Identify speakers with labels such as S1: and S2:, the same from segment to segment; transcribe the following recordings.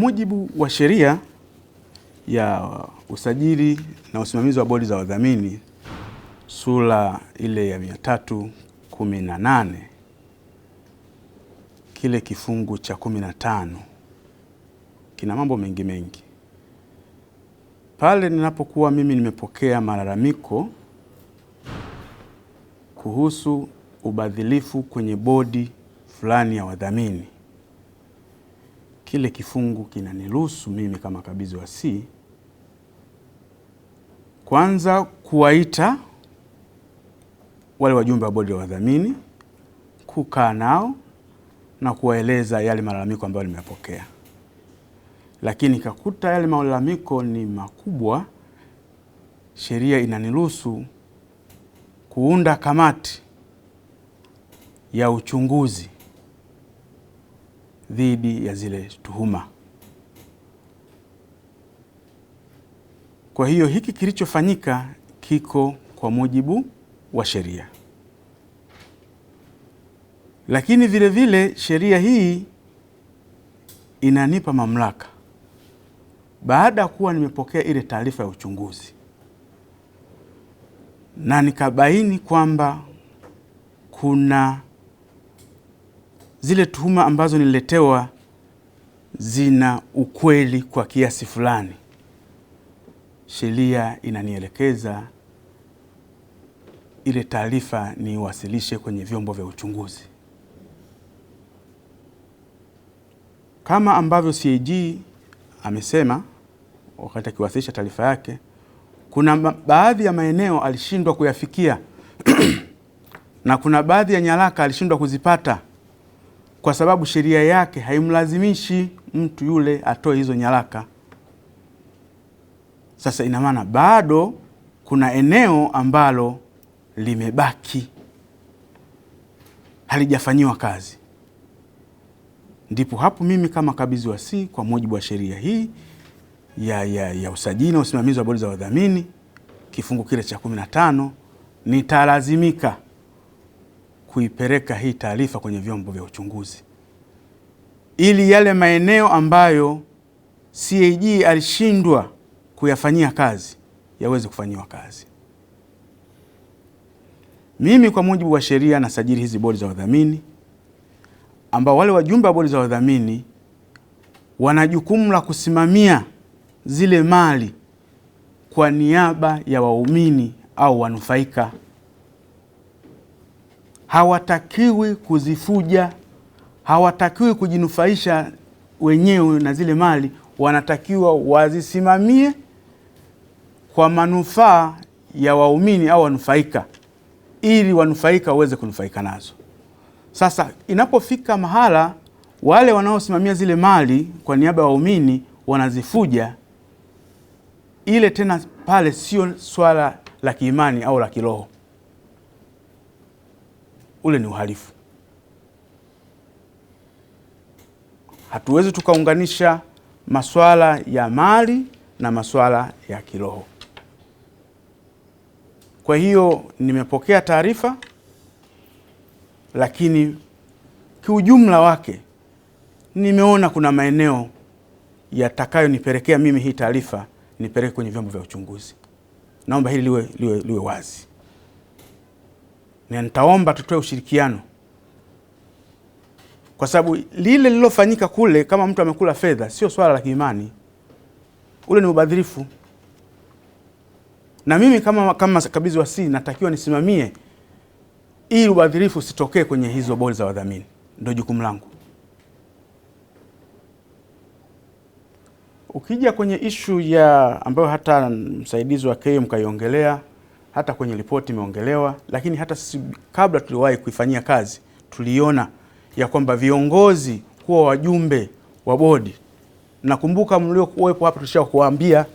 S1: Kwa mujibu wa sheria ya usajili na usimamizi wa bodi za wadhamini sura ile ya 318 kile kifungu cha 15 kina mambo mengi. Pale ninapokuwa mimi nimepokea malalamiko kuhusu ubadhilifu kwenye bodi fulani ya wadhamini, kile kifungu kinaniruhusu mimi kama mkabizi wa C kwanza kuwaita wale wajumbe wa bodi ya wadhamini, kukaa nao na kuwaeleza yale malalamiko ambayo nimepokea. Lakini kakuta yale malalamiko ni makubwa, sheria inaniruhusu kuunda kamati ya uchunguzi dhidi ya zile tuhuma. Kwa hiyo hiki kilichofanyika kiko kwa mujibu wa sheria. Lakini vile vile sheria hii inanipa mamlaka, baada ya kuwa nimepokea ile taarifa ya uchunguzi na nikabaini kwamba kuna zile tuhuma ambazo niletewa zina ukweli kwa kiasi fulani, sheria inanielekeza ile taarifa niwasilishe kwenye vyombo vya uchunguzi. Kama ambavyo CAG amesema wakati akiwasilisha taarifa yake, kuna baadhi ya maeneo alishindwa kuyafikia na kuna baadhi ya nyaraka alishindwa kuzipata kwa sababu sheria yake haimlazimishi mtu yule atoe hizo nyaraka. Sasa ina maana bado kuna eneo ambalo limebaki halijafanyiwa kazi. Ndipo hapo mimi kama mkabizi wa C kwa mujibu wa sheria hii ya usajili na usimamizi wa bodi za wadhamini kifungu kile cha 15 nitalazimika kuipeleka hii taarifa kwenye vyombo vya uchunguzi ili yale maeneo ambayo CAG alishindwa kuyafanyia kazi yaweze kufanyiwa kazi. Mimi kwa mujibu wa sheria nasajili hizi bodi za wadhamini, ambao wale wajumbe wa bodi za wadhamini wana jukumu la kusimamia zile mali kwa niaba ya waumini au wanufaika. Hawatakiwi kuzifuja, hawatakiwi kujinufaisha wenyewe na zile mali, wanatakiwa wazisimamie kwa manufaa ya waumini au wanufaika ili wanufaika waweze kunufaika nazo. Sasa inapofika mahala wale wanaosimamia zile mali kwa niaba ya waumini wanazifuja, ile tena pale sio swala la kiimani au la kiroho, ule ni uhalifu. Hatuwezi tukaunganisha masuala ya mali na masuala ya kiroho. Kwa hiyo nimepokea taarifa, lakini kiujumla wake nimeona kuna maeneo yatakayo nipelekea mimi hii taarifa nipeleke kwenye vyombo vya uchunguzi. Naomba hili liwe wazi. Na nitaomba tutoe ushirikiano, kwa sababu lile lilofanyika kule, kama mtu amekula fedha, sio swala la kiimani, ule ni ubadhirifu. Na mimi kama mkabizi wa C natakiwa nisimamie ili ubadhirifu usitokee kwenye hizo bodi za wadhamini. Ndio jukumu langu. Ukija kwenye ishu ya ambayo hata msaidizi wa KM kaiongelea, hata kwenye ripoti imeongelewa, lakini hata sisi kabla tuliwahi kuifanyia kazi tuliona ya kwamba viongozi kuwa wajumbe wa bodi. Nakumbuka mliokuwepo hapa tulishawaambia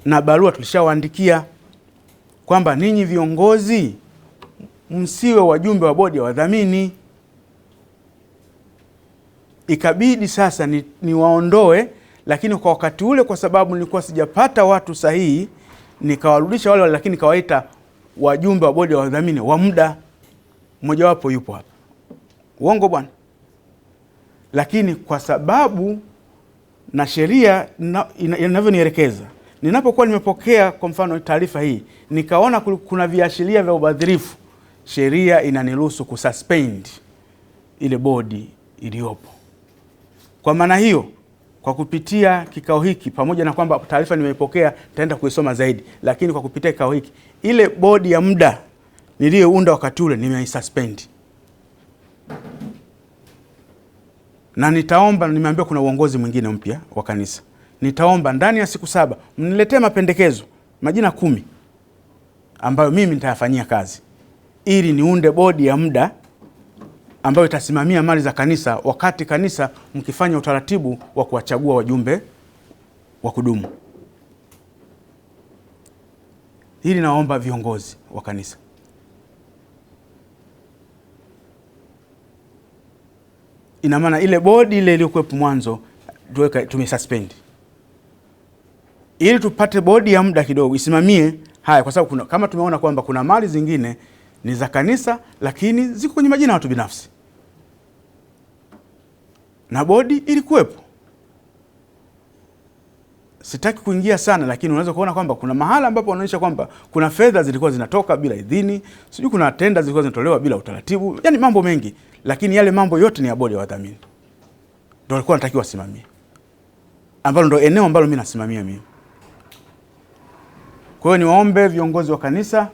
S1: na barua tulishawaandikia kwamba ninyi viongozi msiwe wajumbe wa bodi ya wadhamini. Ikabidi sasa niwaondoe, lakini kwa wakati ule kwa sababu nilikuwa sijapata watu sahihi nikawarudisha wale, lakini kawaita wajumbe wa bodi ya wadhamini wa muda. Mmoja wapo yupo hapa. Uongo bwana. Lakini kwa sababu na sheria inavyonielekeza. Ninapokuwa nimepokea kwa mfano taarifa hii, nikaona kuna viashiria vya ubadhirifu, sheria inaniruhusu kususpend ile bodi iliyopo. Kwa maana hiyo, kwa kupitia kikao hiki, pamoja na kwamba taarifa nimeipokea, nitaenda kuisoma zaidi, lakini kwa kupitia kikao hiki, ile bodi ya muda niliyounda wakati ule nimeisuspend. Na nitaomba, nimeambiwa kuna uongozi mwingine mpya wa kanisa, nitaomba ndani ya siku 7 mniletee mapendekezo, majina 10 ambayo mimi nitayafanyia kazi, ili niunde bodi ya muda ambayo itasimamia mali za kanisa, wakati kanisa mkifanya utaratibu wa kuwachagua wajumbe wa kudumu. Hili naomba viongozi wa kanisa. Ina maana ile bodi ile iliyokuwepo mwanzo tumesuspend, ili tupate bodi ya muda kidogo isimamie haya, kwa sababu kama tumeona kwamba kuna mali zingine ni za kanisa lakini ziko kwenye majina ya watu binafsi, na bodi ilikuwepo. Sitaki kuingia sana, lakini unaweza kuona kwamba kuna mahala ambapo wanaonyesha kwamba kuna fedha zilikuwa zinatoka bila idhini, sijui kuna tenda zilikuwa zinatolewa bila utaratibu, yani mambo mengi, lakini yale mambo yote ni ya bodi ya wadhamini. Ndio walikuwa wanatakiwa wasimamie, ambalo ndio eneo ambalo mimi nasimamia mimi. Kwa hiyo niwaombe viongozi wa kanisa,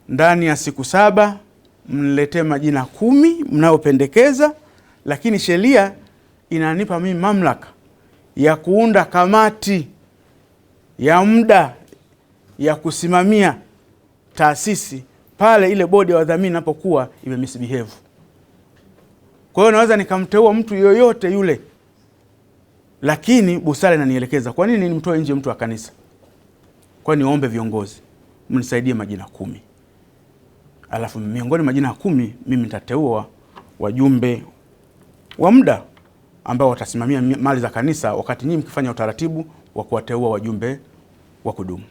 S1: ndani ya siku 7 mniletee majina 10 mnayopendekeza, lakini sheria inanipa mimi mamlaka ya kuunda kamati ya muda ya kusimamia taasisi pale ile bodi ya wadhamini inapokuwa imemisbehave. Kwa hiyo naweza nikamteua mtu yoyote yule, lakini busara inanielekeza kwa nini nimtoe nje mtu wa kanisa. Kwa hiyo niombe viongozi mnisaidie majina 10. Alafu miongoni majina 10 mimi nitateua wajumbe wa muda ambao watasimamia mali za kanisa, wakati nyinyi mkifanya utaratibu wa kuwateua wajumbe wa kudumu.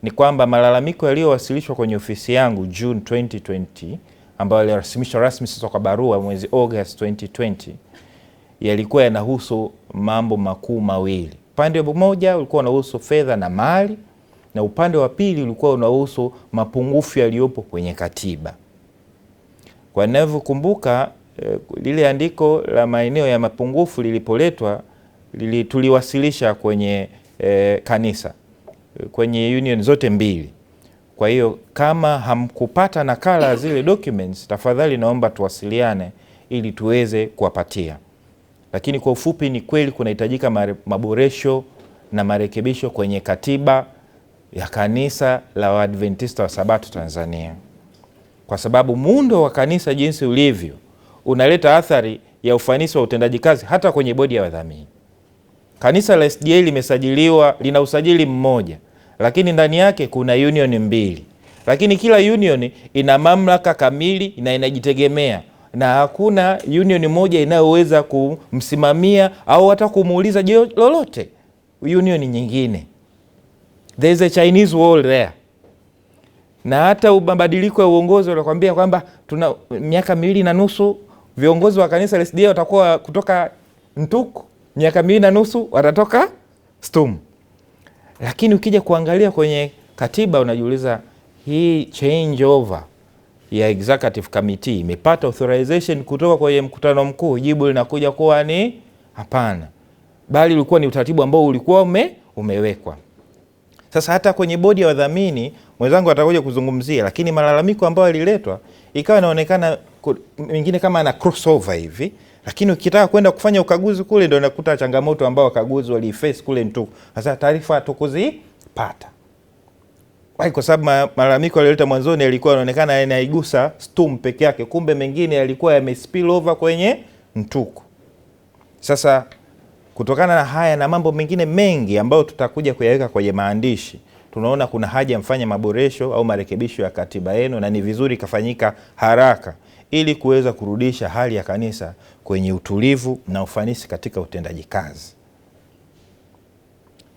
S2: Ni kwamba malalamiko yaliyowasilishwa kwenye ofisi yangu June 2020, ambayo yalirasimishwa rasmi sasa kwa barua mwezi August 2020, yalikuwa yanahusu mambo makuu mawili. Upande mmoja ulikuwa unahusu fedha na mali, na upande wa pili ulikuwa unahusu mapungufu yaliyopo kwenye katiba. Kwa ninavyokumbuka, lile andiko la maeneo ya mapungufu lilipoletwa, tuliwasilisha kwenye kanisa, kwenye union zote mbili. Kwa hiyo kama hamkupata nakala zile documents, tafadhali naomba tuwasiliane ili tuweze kuwapatia. Lakini kwa ufupi, ni kweli kunahitajika maboresho na marekebisho kwenye katiba ya kanisa la Waadventista wa Sabato Tanzania, kwa sababu muundo wa kanisa jinsi ulivyo unaleta athari ya ufanisi wa utendaji kazi hata kwenye bodi ya wadhamini. Kanisa la SDA limesajiliwa, lina usajili mmoja, lakini ndani yake kuna union 2, lakini kila union ina mamlaka kamili na inajitegemea, na hakuna union moja inayoweza kumsimamia au hata kumuuliza lolote union nyingine. There is a Chinese wall there. Na hata mabadiliko ya uongozi wanakuambia kwamba tuna miaka 2.5 viongozi wa kanisa la SDA watakuwa kutoka Ntuku, miaka 2.5 watatoka Stum. Lakini ukija kuangalia kwenye katiba unajiuliza, hii change over ya executive committee imepata authorization kutoka kwenye mkutano mkuu? Jibu linakuja kuwa ni hapana, bali ulikuwa ni utaratibu ambao ulikuwa umewekwa. Sasa hata kwenye bodi ya wadhamini mwenzangu atakuja kuzungumzia, lakini malalamiko ambayo yaliletwa ikawa inaonekana mingine kama ana crossover hivi, lakini ukitaka kwenda kufanya ukaguzi kule ndio unakuta changamoto ambao wakaguzi waliface kule Ntuku. Sasa taarifa hatukuzipata. Kwa sababu malalamiko yalileta mwanzoni yalikuwa yanaonekana yanaigusa Stum peke yake, kumbe mengine yalikuwa yamespill over kwenye Ntuku. Sasa kutokana na haya na mambo mengine mengi ambayo tutakuja kuyaweka kwenye maandishi, tunaona kuna haja mfanye maboresho au marekebisho ya katiba yenu, na ni vizuri kafanyika haraka ili kuweza kurudisha hali ya kanisa kwenye utulivu na ufanisi katika utendaji kazi.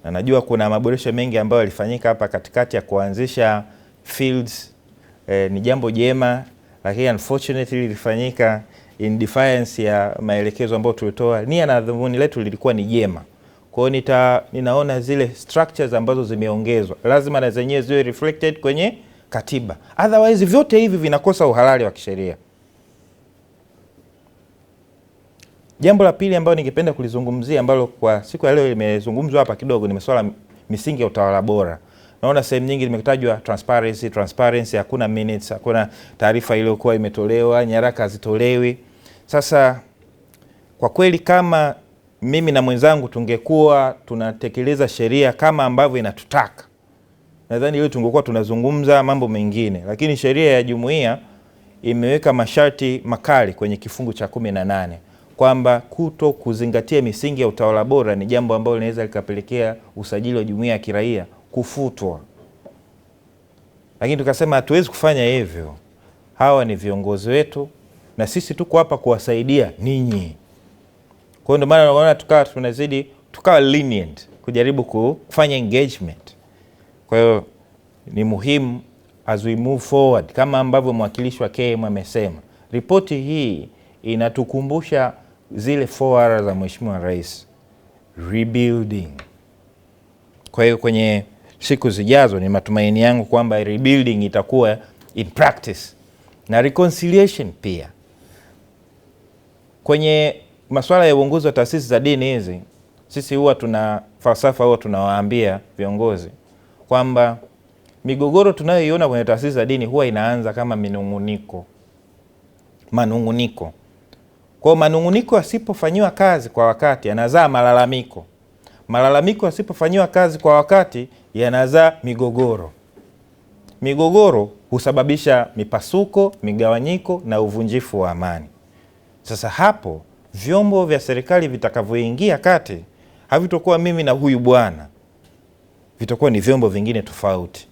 S2: Na najua kuna maboresho mengi ambayo yalifanyika hapa katikati ya kuanzisha fields, ni jambo jema, lakini unfortunately lilifanyika in defiance ya maelekezo ambayo tulitoa. Nia na dhumuni letu lilikuwa ni jema. Kwa hiyo ninaona zile structures ambazo zimeongezwa lazima na zenyewe ziwe reflected kwenye katiba. Otherwise vyote hivi vinakosa uhalali wa kisheria. Jambo la pili ambalo ningependa kulizungumzia ambalo kwa siku ya leo limezungumzwa hapa kidogo ni masuala misingi ya utawala bora. Naona sehemu nyingi limetajwa transparency, hakuna minutes, hakuna taarifa iliyokuwa imetolewa, nyaraka hazitolewi. Sasa kwa kweli kama mimi na mwenzangu tungekuwa tunatekeleza sheria kama ambavyo inatutaka, nadhani leo tungekuwa tunazungumza mambo mengine, lakini sheria ya jumuiya imeweka masharti makali kwenye kifungu cha 18 kwamba kuto kuzingatia misingi ya utawala bora ni jambo ambalo linaweza likapelekea usajili wa jumuiya ya kiraia kufutwa. Lakini tukasema hatuwezi kufanya hivyo. Hawa ni viongozi wetu na sisi tuko hapa kuwasaidia ninyi. Kwa hiyo ndio maana unaona tukawa lenient kujaribu kufanya engagement. Kwa hiyo ni muhimu as we move forward, kama ambavyo mwakilishi wa KM amesema, ripoti hii inatukumbusha zile 4R za Mheshimiwa Rais, rebuilding. Kwa hiyo kwenye siku zijazo ni matumaini yangu kwamba rebuilding itakuwa in practice na reconciliation pia. Kwenye masuala ya uongozi wa taasisi za dini hizi, sisi huwa tunawaambia viongozi kwamba migogoro tunayoiona kwenye taasisi za dini huwa inaanza kama manunguniko. Kwa manunguniko yasipofanywa kazi kwa wakati yanazaa malalamiko. Malalamiko yasipofanywa kazi kwa wakati yanazaa migogoro. Migogoro husababisha mipasuko, migawanyiko na uvunjifu wa amani. Sasa hapo vyombo vya serikali vitakavyoingia kati havitakuwa mimi na huyu bwana, vitakuwa ni vyombo vingine tofauti.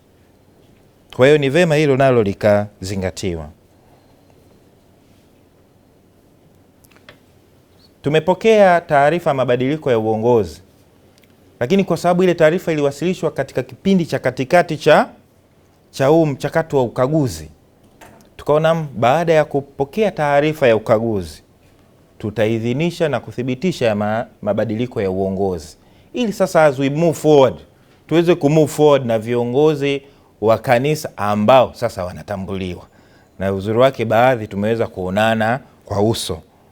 S2: Kwa hiyo ni vema hilo nalo likazingatiwa. Tumepokea taarifa mabadiliko ya uongozi, lakini kwa sababu ile taarifa iliwasilishwa katika kipindi cha katikati cha huu mchakato wa ukaguzi, tukaona baada ya kupokea taarifa ya ukaguzi tutaidhinisha na kuthibitisha ya mabadiliko ya uongozi, ili sasa as we move forward tuweze kumove forward na viongozi wa kanisa ambao sasa wanatambuliwa, na uzuri wake baadhi tumeweza kuonana kwa uso.